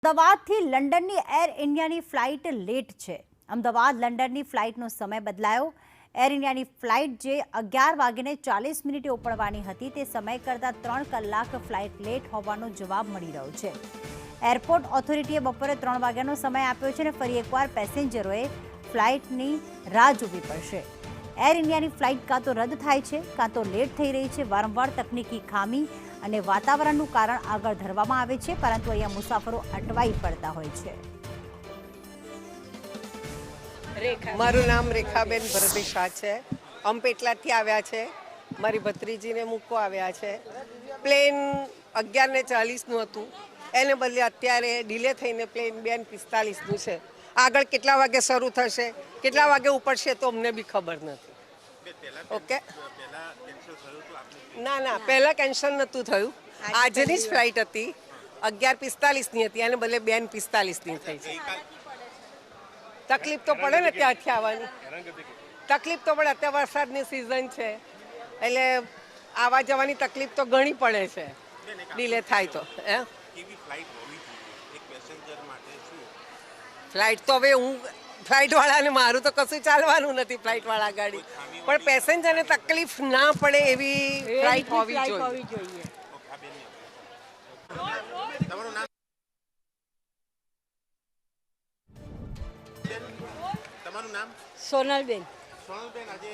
અમદાવાદથી લંડનની એર ઇન્ડિયાની flight late છે। અમદાવાદ લંડનની ફ્લાઇટનો સમય બદલાયો। એર ઇન્ડિયાની ફ્લાઇટ જે 11:40 ઉપડવાની હતી તે સમય કરતાં 3 કલાક ફ્લાઇટ લેટ હોવાનો જવાબ મળી રહ્યો છે। એરપોર્ટ ઓથોરિટીએ બપોરે 3 વાગ્યાનો સમય આપ્યો છે અને ફરી એકવાર પેસેન્જરોએ ફ્લાઇટની રાહ જોવી પડશે। એર ઇન્ડિયાની ફ્લાઇટ કાં તો રદ થાય છે કાં તો લેટ થઈ રહી છે। વારંવાર તકનીકી ખામી અને વાતાવરણનું કારણ આગળ ધરવામાં આવે છે, પરંતુ અહીંયા મુસાફરો અટવાઈ પડતા હોય છે। મારું નામ રેખાબેન ભરતભાઈ શાહ છે। અંપેટલાથી આવ્યા છે, મારી ભત્રીજીને મૂકવા આવ્યા છે। પ્લેન 11:40નું હતું, એને બદલે અત્યારે ડિલે થઈને પ્લેન 2:45નું છે। આગળ કેટલા વાગે શરૂ થશે, કેટલા વાગે ઉપડશે તો અમને બી ખબર નથી। ઓકે, ના પહેલાં કેન્સલ નહોતું થયું, આજની જ ફ્લાઇટ હતી 11:45ની હતી, એને બદલે 2:45ની થઈ છે। તકલીફ તો પડે ને ત્યાંથી આવવાની, તકલીફ તો પડે। અત્યારે વરસાદની સિઝન છે એટલે આવવા જવાની તકલીફ તો ઘણી પડે છે, ડિલે થાય તો। ફ્લાઇટ તો હવે હું ફ્લાઇટવાળાને મારું તો કશું ચાલવાનું નથી, ફ્લાઇટવાળા ગાડી પણ પેસેન્જરને તકલીફ ના પડે એવી ફ્લાઇટ હોવી જોઈએ। તમારું નામ? સોનલબેન। સોનલબેન, આજે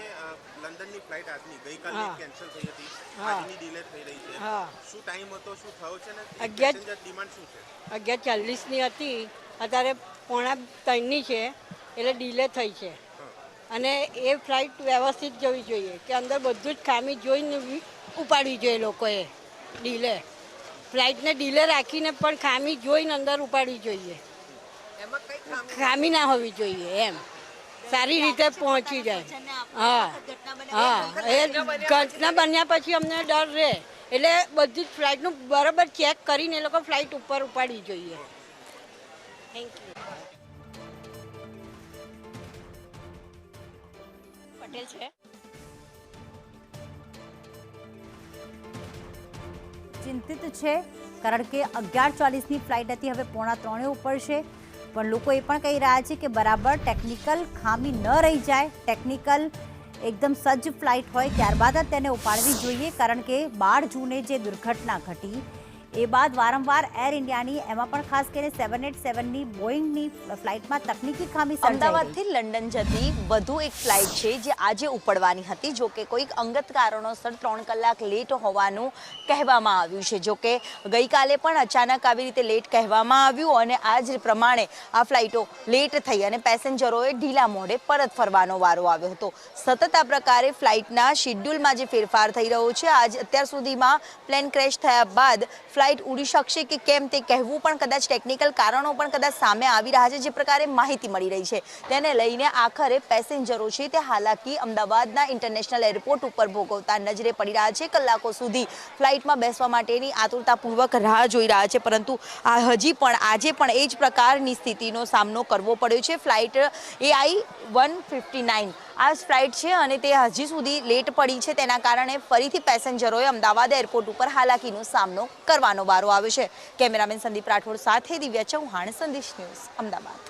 લંડનની ફ્લાઇટ આજની ગઈકાલે કેન્સલ થઈ હતી, આજની ડિલે થઈ રહી છે, શું ટાઈમ હતો, શું થયો છે ને પેસેન્જર ડિમાન્ડ શું છે? 11:40ની હતી, અત્યારે 2:45ની છે એટલે ડિલે થઈ છે। અને એ ફ્લાઇટ વ્યવસ્થિત જવી જોઈએ કે અંદર બધું જ ખામી જોઈને ઉપાડવી જોઈએ લોકોએ। ફ્લાઇટને ડિલે રાખીને પણ ખામી જોઈને અંદર ઉપાડવી જોઈએ, ખામી ના હોવી જોઈએ એમ, સારી રીતે પહોંચી જાય। એ ઘટના બન્યા પછી અમને ડર રહે એટલે બધી જ ફ્લાઇટનું બરાબર ચેક કરીને એ લોકો ફ્લાઇટ ઉપર ઉપાડવી જોઈએ। Thank you. પટેલ છે। ચિંતિત છે કારણ કે 11:40ની ફ્લાઇટ હતી, હવે 2:45 ઉપડશે, પણ લોકો એ પણ કહી રહ્યા છે કે બરાબર ટેકનિકલ ખામી ન રહી જાય, ટેકનિકલ એકદમ સજ્જ ફ્લાઇટ હોય ત્યારબાદ જ તેને ઉપાડવી જોઈએ, કારણ કે 12 જૂને જે દુર્ઘટના ઘટી એ બાદ વારંવાર એર ઇન્ડિયાની, એમાં પણ ખાસ કરીને 787ની બોઈંગની ફ્લાઇટમાં તકનીકી ખામી સર્જાઈ। અમદાવાદથી લંડન જતી વધુ એક ફ્લાઇટ છે જે આજે ઉપડવાની હતી, જો કે કોઈક અંગત કારણોસર 3 કલાક લેટ હોવાનું કહેવામાં આવ્યું છે। જો કે ગઈકાલે પણ અચાનક આવી રીતે લેટ કહેવામાં આવ્યું અને આ જ પ્રમાણે આ ફ્લાઇટો લેટ થઈ અને પેસેન્જરોએ ઢીલા મોઢે પરત ફરવાનો વારો આવ્યો હતો। સતત આ પ્રકારે ફ્લાઇટના શેડ્યુલમાં જે ફેરફાર થઈ રહ્યો છે, આજ અત્યાર સુધીમાં પ્લેન ક્રેશ થયા બાદ ફ્લાઇટ ઉડી શકશે કે કેમ તે કહેવું પણ કદાચ ટેકનિકલ કારણો પણ કદાચ સામે આવી રહ્યા છે। જે પ્રકારે માહિતી મળી રહી છે તેને લઈને આખરે પેસેન્જરો છે તે હાલાકી અમદાવાદના ઇન્ટરનેશનલ એરપોર્ટ ઉપર ભોગવતા નજરે પડી રહ્યા છે। કલાકો સુધી ફ્લાઇટમાં બેસવા માટેની આતુરતાપૂર્વક રાહ જોઈ રહ્યા છે, પરંતુ હજી પણ આજે પણ એ જ પ્રકારની સ્થિતિનો સામનો કરવો પડ્યો છે। ફ્લાઇટ AI 159 આ ફ્લાઇટ છે અને તે હજી સુધી લેટ પડી છે, તેના કારણે ફરીથી પેસેન્જરોએ અમદાવાદ એરપોર્ટ ઉપર હાલાકીનો સામનો કરવાનો વારો આવ્યો છે। કેમેરામેન સંદીપ રાઠોડ સાથે દિવ્યા ચૌહાણ, સંદેશ ન્યૂઝ, અમદાવાદ।